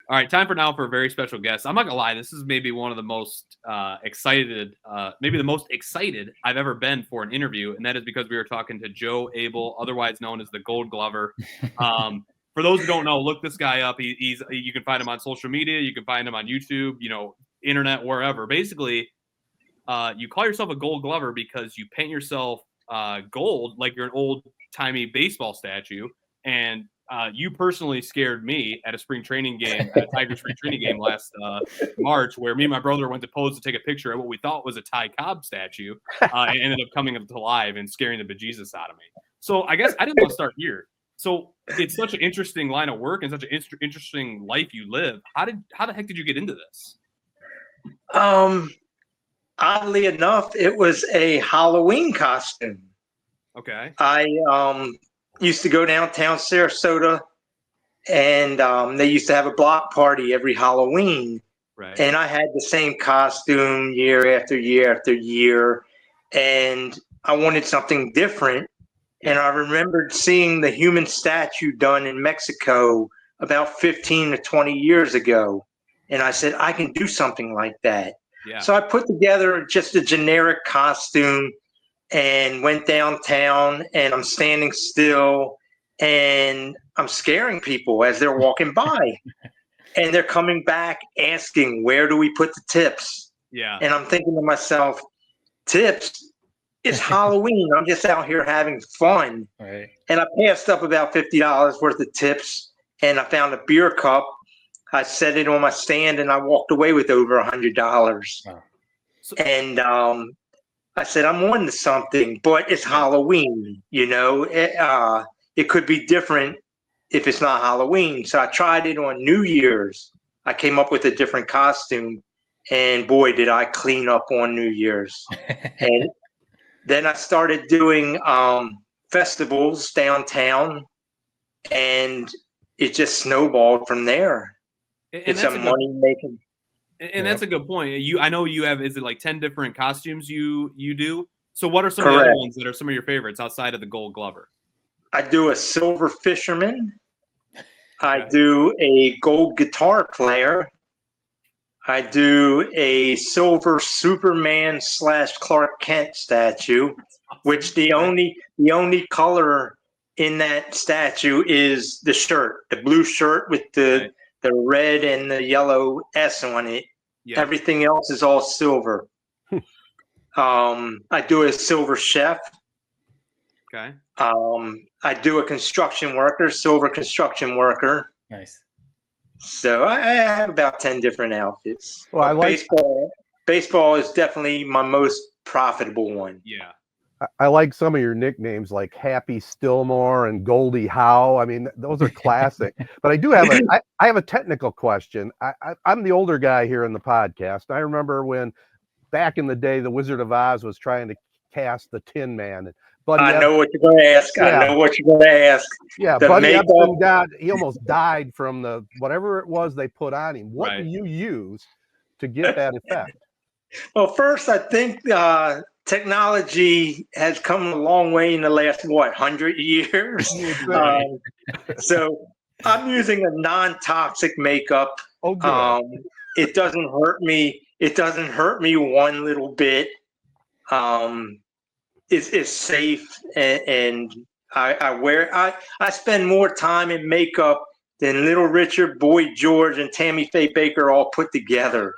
All right, time for a very special guest. I'm not gonna lie, this is maybe one of the most maybe the most excited I've ever been for an interview, and that is because we were talking to Joe Abel, otherwise known as the Gold Glover. For those who don't know, look this guy up. You can find him on social media, you can find him on YouTube, internet, wherever. Basically, you call yourself a Gold Glover because you paint yourself gold like you're an old-timey baseball statue, and you personally scared me at a spring training game, at a Tiger spring training game last March, where me and my brother went to pose to take a picture of what we thought was a Ty Cobb statue, and ended up coming up to life and scaring the bejesus out of me. So I guess I didn't want to start here. So it's such an interesting line of work and such an interesting life you live. How the heck did you get into this? Oddly enough, it was a Halloween costume. Okay. I used to go downtown Sarasota, and they used to have a block party every Halloween. Right. And I had the same costume year after year after year, and I wanted something different. And I remembered seeing the human statue done in Mexico about 15 to 20 years ago. And I said, I can do something like that. Yeah. So I put together just a generic costume and went downtown, and I'm standing still and I'm scaring people as they're walking by. And they're coming back asking, where do we put the tips? Yeah. And I'm thinking to myself, tips? It's Halloween. I'm just out here having fun. Right. And I passed up about $50 worth of tips, and I found a beer cup. I set it on my stand, and I walked away with over $100. Wow. And I said, I'm on to something, but it's Halloween. It could be different if it's not Halloween. So I tried it on New Year's. I came up with a different costume, and boy, did I clean up on New Year's. And then I started doing festivals downtown, and it just snowballed from there. It's a money-making. And that's a good point. I know you have, is it like 10 different costumes you do? So what are some of the Correct. other ones that are some of your favorites outside of the Gold Glover? I do a silver fisherman. I do a gold guitar player. I do a silver Superman / Clark Kent statue, which the only color in that statue is the shirt, the blue shirt with the red and the yellow S on it. Yeah. Everything else is all silver. I do a silver chef. Okay. I do a construction worker, silver construction worker. Nice. So I have about 10 different outfits. Well, I like baseball is definitely my most profitable one. Yeah. I like some of your nicknames like Happy Stillmore and Goldie Howe. I mean, those are classic. But I do have I have a technical question. I'm the older guy here in the podcast. I remember when back in the day, the Wizard of Oz was trying to cast the Tin Man. I know what you're going to ask. Yeah. I know what you're going to ask. Yeah, Buddy Epson he almost died from the whatever it was they put on him. What do you use to get that effect? Well, first, I think technology has come a long way in the last 100 years. So I'm using a non-toxic makeup. Oh, good. It doesn't hurt me. It doesn't hurt me one little bit. It's safe, and I spend more time in makeup than Little Richard, Boy George, and Tammy Faye Baker all put together.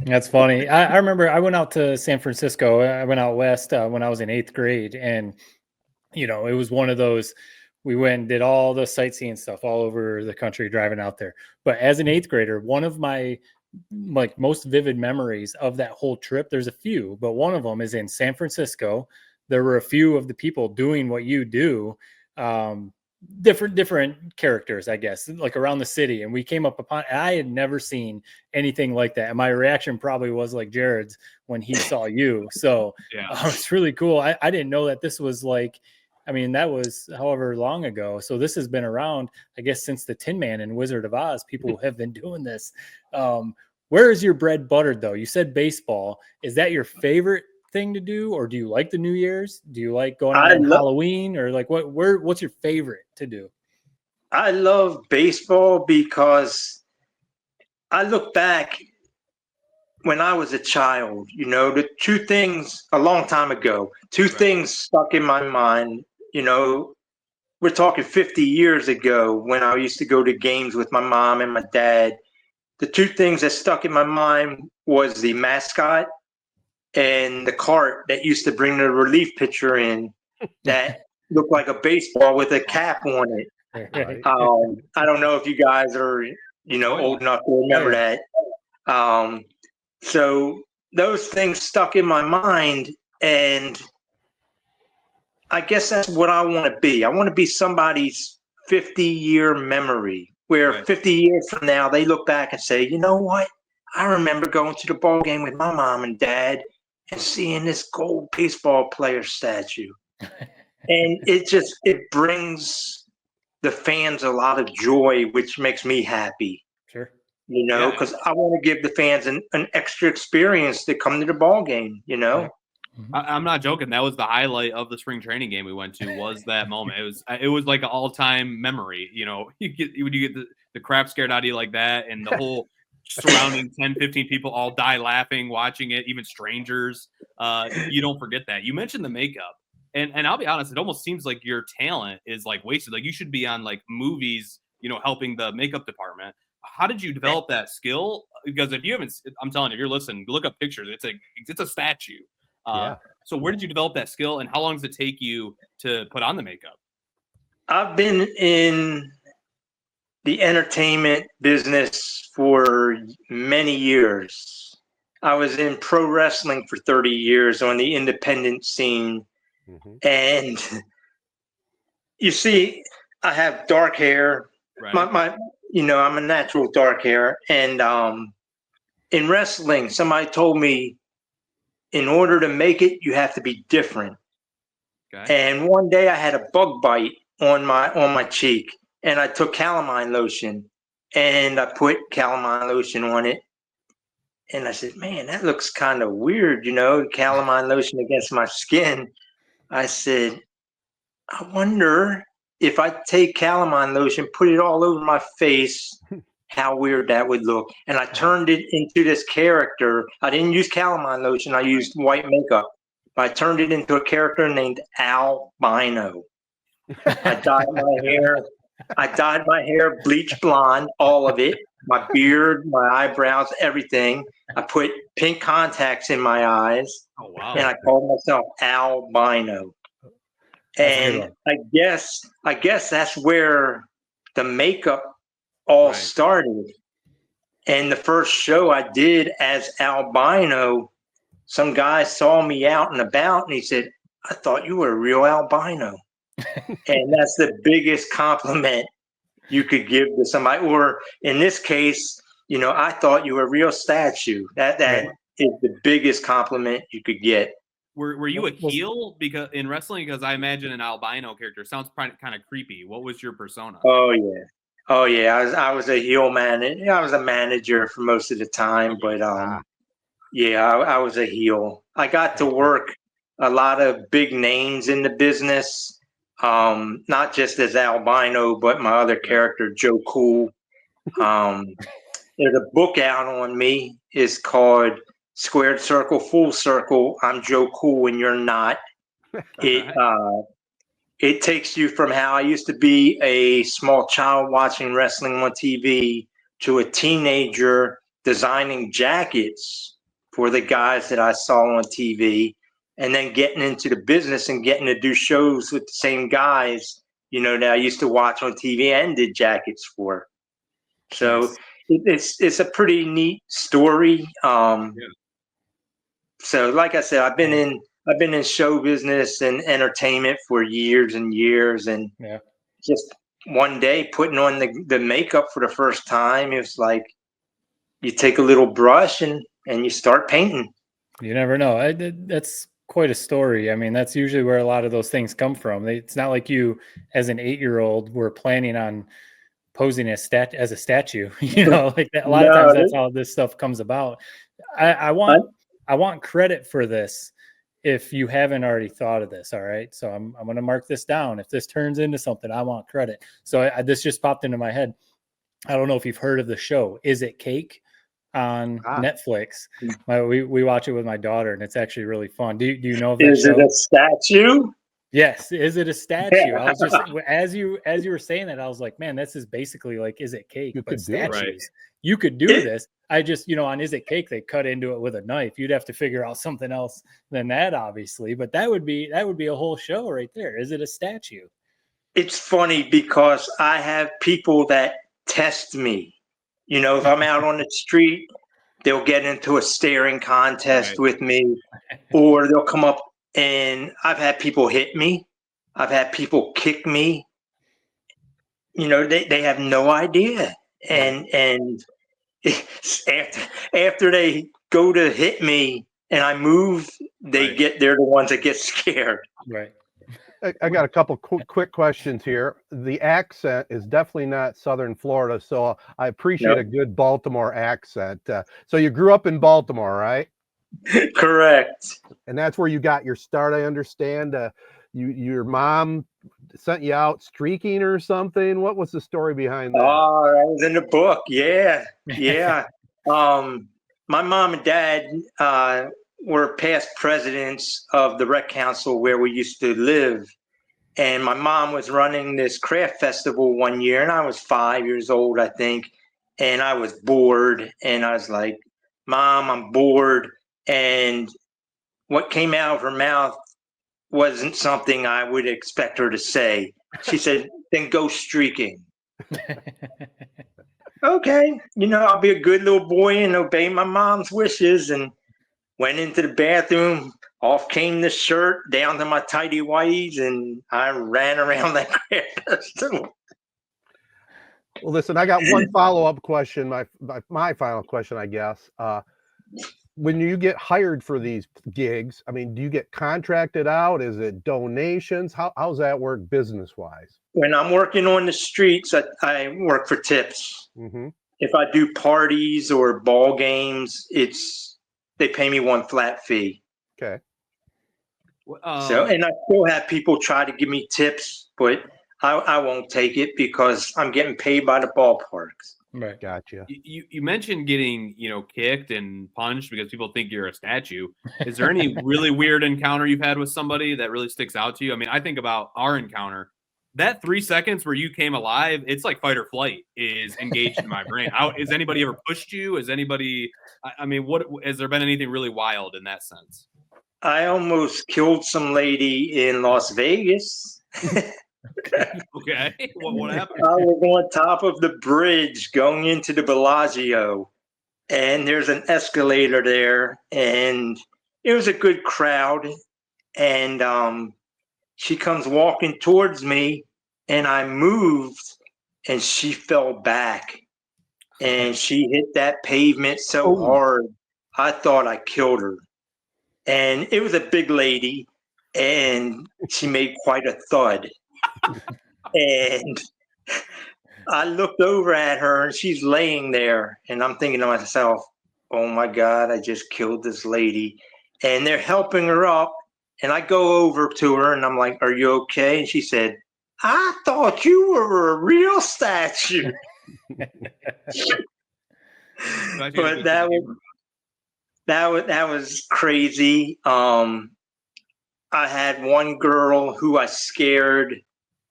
That's funny. I remember I went out to San Francisco. I went out west when I was in 8th grade, and it was one of those. We went and did all the sightseeing stuff all over the country driving out there. But as an 8th grader, one of my most vivid memories of that whole trip, there's a few, but one of them is in San Francisco. There were a few of the people doing what you do, different characters, I guess, like around the city. And we came up upon, I had never seen anything like that. And my reaction probably was like Jared's when he saw you. So it's really cool. I didn't know that this was like, that was however long ago. So this has been around, I guess, since the Tin Man and Wizard of Oz. People have been doing this. Where is your bread buttered, though? You said baseball. Is that your favorite thing to do, or do you like the New Year's? Do you like going out on Halloween, or like what's your favorite to do? I love baseball because I look back when I was a child, the two things a long time ago, two things stuck in my mind, we're talking 50 years ago when I used to go to games with my mom and my dad. The two things that stuck in my mind was the mascot and the cart that used to bring the relief pitcher in that looked like a baseball with a cap on it. Right. I don't know if you guys are, old enough to remember that. So those things stuck in my mind, and I guess that's what I want to be. I want to be somebody's 50-year memory, where 50 years from now they look back and say, you know what? I remember going to the ball game with my mom and dad and seeing this gold baseball player statue. And it brings the fans a lot of joy, which makes me happy. Sure. Because I want to give the fans an extra experience to come to the ball game, Yeah. I'm not joking. That was the highlight of the spring training game we went to, was that moment. It was like an all-time memory. When you get the crap scared out of you like that, and the whole surrounding 10, 15 people all die laughing, watching it, even strangers. You don't forget that. You mentioned the makeup. And I'll be honest, it almost seems like your talent is like wasted. Like you should be on like movies, helping the makeup department. How did you develop that skill? Because if you haven't, I'm telling you, if you're listening, look up pictures. It's a statue. So where did you develop that skill, and how long does it take you to put on the makeup? I've been in the entertainment business for many years. I was in pro wrestling for 30 years on the independent scene. Mm-hmm. And you see, I have dark hair. Right. I'm a natural dark hair. And in wrestling, somebody told me, in order to make it, you have to be different. Okay. And one day I had a bug bite on my cheek, and I took calamine lotion, and I put calamine lotion on it. And I said, man, that looks kind of weird, calamine lotion against my skin. I said, I wonder if I take calamine lotion, put it all over my face, how weird that would look. And I turned it into this character. I didn't use calamine lotion. I used white makeup. But I turned it into a character named Albino. I dyed my hair bleach blonde, all of it, my beard, my eyebrows, everything. I put pink contacts in my eyes. Oh, wow. And I called myself Albino. And I guess that's where the makeup all started. And the first show I did as Albino, some guy saw me out and about, and he said, I thought you were a real albino. And that's the biggest compliment you could give to somebody. Or in this case, I thought you were a real statue. That is the biggest compliment you could get. Were you a heel because in wrestling? Because I imagine an albino character sounds kind of creepy. What was your persona? Oh yeah. I was a heel man. I was a manager for most of the time, but I was a heel. I got to work a lot of big names in the business, not just as albino, but my other character, Joe Cool. There's a book out on me. It's called Squared Circle, Full Circle. I'm Joe Cool and you're not. It takes you from how I used to be a small child watching wrestling on TV to a teenager designing jackets for the guys that I saw on TV, and then getting into the business and getting to do shows with the same guys, that I used to watch on TV and did jackets for. So it's a pretty neat story. So like I said, I've been in show business and entertainment for years and years, and just one day putting on the makeup for the first time, it was like you take a little brush and you start painting. You never know. That's quite a story. I mean, that's usually where a lot of those things come from. It's not like you, as an 8-year-old, were planning on posing as a statue. Like that. A lot of times that's how this stuff comes about. I want credit for this. if you haven't already thought of this. All right. So I'm going to mark this down. If this turns into something, I want credit. So this just popped into my head. I don't know if you've heard of the show, Is It Cake, on Netflix. We watch it with my daughter, and it's actually really fun. Do you know of that Is show? it a statue? Yes. Is it a statue? I was just, as you were saying that, I was like, man, this is basically like Is It Cake, but statues. Right. You could do this. I just, on Is It Cake, they cut into it with a knife. You'd have to figure out something else than that, obviously. But that would be a whole show right there. Is it a statue? It's funny because I have people that test me. If I'm out on the street, they'll get into a staring contest with me, or they'll come up, and I've had people hit me. I've had people kick me. They have no idea. And after they go to hit me and I move, they're the ones that get scared. Right. I got a couple quick questions here. The accent is definitely not Southern Florida, so I appreciate a good Baltimore accent. So you grew up in Baltimore, right? Correct. And that's where you got your start, I understand. Your mom sent you out streaking or something. What was the story behind that? Oh, that was in the book. Yeah. My mom and dad were past presidents of the rec council where we used to live. And my mom was running this craft festival one year, and I was 5 years old, I think. And I was bored, and I was like, Mom, I'm bored. And what came out of her mouth wasn't something I would expect her to say. She said, then go streaking. Okay, I'll be a good little boy and obey my mom's wishes, and went into the bathroom. Off came the shirt down to my tighty whities, and I ran around that craft festival. Well, listen, I got one follow-up question. My final question, I guess. When you get hired for these gigs, I mean, do you get contracted out? Is it donations? How's that work business-wise? When I'm working on the streets, I work for tips. Mm-hmm. If I do parties or ball games, they pay me one flat fee. Okay. And I still have people try to give me tips, but I won't take it because I'm getting paid by the ballparks. Right. Gotcha. You mentioned getting, kicked and punched because people think you're a statue. Is there any really weird encounter you've had with somebody that really sticks out to you? I mean, I think about our encounter. That 3 seconds where you came alive, it's like fight or flight is engaged in my brain. Has anybody ever pushed you? Has there been anything really wild in that sense? I almost killed some lady in Las Vegas. Okay. What happened? I was on top of the bridge going into the Bellagio, and there's an escalator there, and it was a good crowd. And she comes walking towards me, and I moved, and she fell back, and she hit that pavement so hard, I thought I killed her. And it was a big lady, and she made quite a thud. And I looked over at her, and she's laying there, and I'm thinking to myself, oh my God, I just killed this lady. And they're helping her up, and I go over to her, and I'm like, are you okay? And she said, I thought you were a real statue. But that was crazy. I had one girl who I scared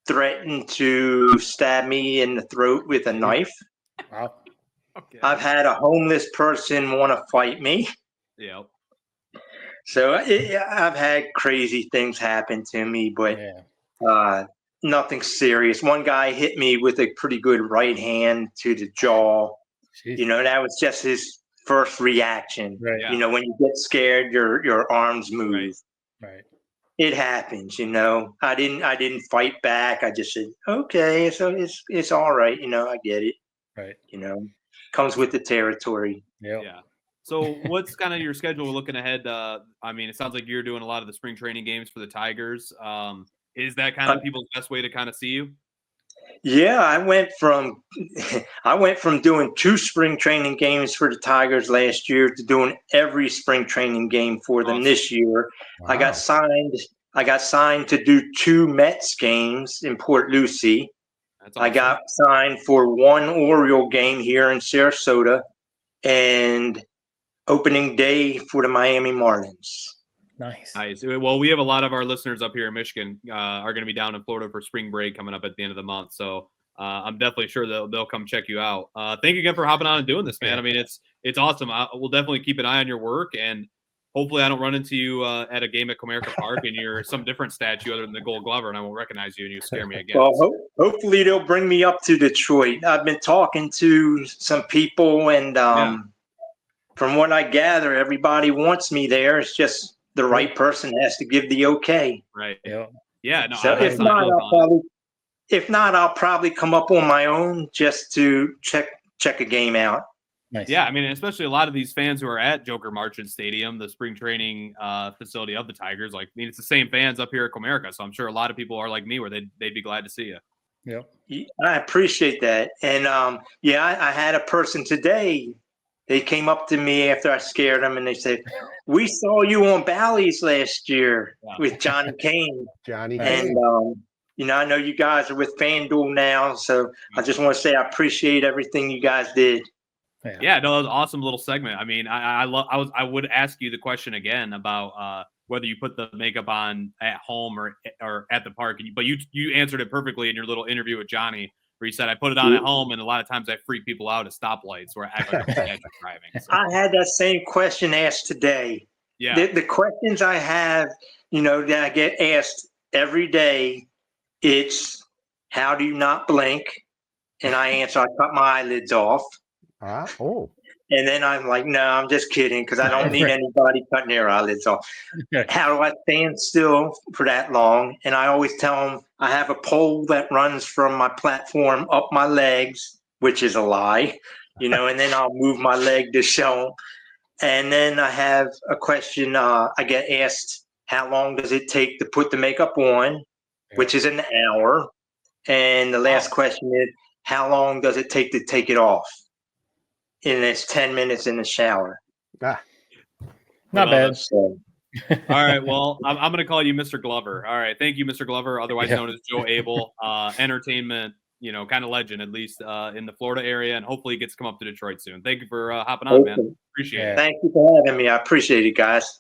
threatened to stab me in the throat with a knife. Wow. Okay. I've had a homeless person want to fight me. Yep. So I've had crazy things happen to me, but nothing serious. One guy hit me with a pretty good right hand to the jaw. Jeez. That was just his first reaction. Right. Yeah. When you get scared, your arms move. Right. It happens, I didn't fight back. I just said, okay, so it's all right, I get it. Right. Comes with the territory. Yep. Yeah. So what's kind of your schedule looking ahead? It sounds like you're doing a lot of the spring training games for the Tigers. Is that kind of people's best way to kind of see you? Yeah, I went from doing 2 spring training games for the Tigers last year to doing every spring training game for them Awesome. this year. I got Wow. signed to do 2 Mets games in Port Lucie. That's I awesome. got signed for 1 Oriole game here in Sarasota and opening day for the Miami Marlins. Nice. Nice. Well, we have a lot of our listeners up here in Michigan are going to be down in Florida for spring break coming up at the end of the month. So I'm definitely sure they'll come check you out. Thank you again for hopping on and doing this, man. I mean, it's awesome. We'll definitely keep an eye on your work, and hopefully I don't run into you at a game at Comerica Park and you're some different statue other than the Gold Glover, and I won't recognize you and you scare me again. Well, hopefully they'll bring me up to Detroit. I've been talking to some people, and from what I gather, everybody wants me there. It's just the right person has to give the okay. Right. Yeah. Yeah. No. So if not, I'll probably come up on my own just to check a game out. Nice. Yeah, I mean, especially a lot of these fans who are at Joker Marchant Stadium, the spring training facility of the Tigers. Like, I mean, it's the same fans up here at Comerica, so I'm sure a lot of people are like me, where they'd be glad to see you. Yep. I appreciate that, and I had a person today. They came up to me after I scared them, and they said, "We saw you on Bally's last year with Johnny Kane." Johnny And Kane. I know you guys are with FanDuel now, so I just want to say I appreciate everything you guys did. Yeah, no, that was an awesome little segment. I mean, I would ask you the question again about whether you put the makeup on at home or at the park, but you answered it perfectly in your little interview with Johnny, where you said I put it on at home, and a lot of times I freak people out at stoplights where I act like I'm driving. So. I had that same question asked today. Yeah, the questions I have, that I get asked every day, it's how do you not blink? And I answer, I cut my eyelids off. And then I'm like, no, I'm just kidding, because I don't need anybody cutting their eyelids off. How do I stand still for that long? And I always tell them I have a pole that runs from my platform up my legs, which is a lie, and then I'll move my leg to show them. And then I have a question. I get asked, how long does it take to put the makeup on, which is an hour. And the last question is, how long does it take to take it off? And it's 10 minutes in the shower. Not bad. All right. Well, I'm going to call you Mr. Glover. All right. Thank you, Mr. Glover, otherwise known as Joe Abel, entertainment, kind of legend, at least in the Florida area, and hopefully he gets to come up to Detroit soon. Thank you for hopping on, man. Appreciate it. Thank you for having me. I appreciate it, guys.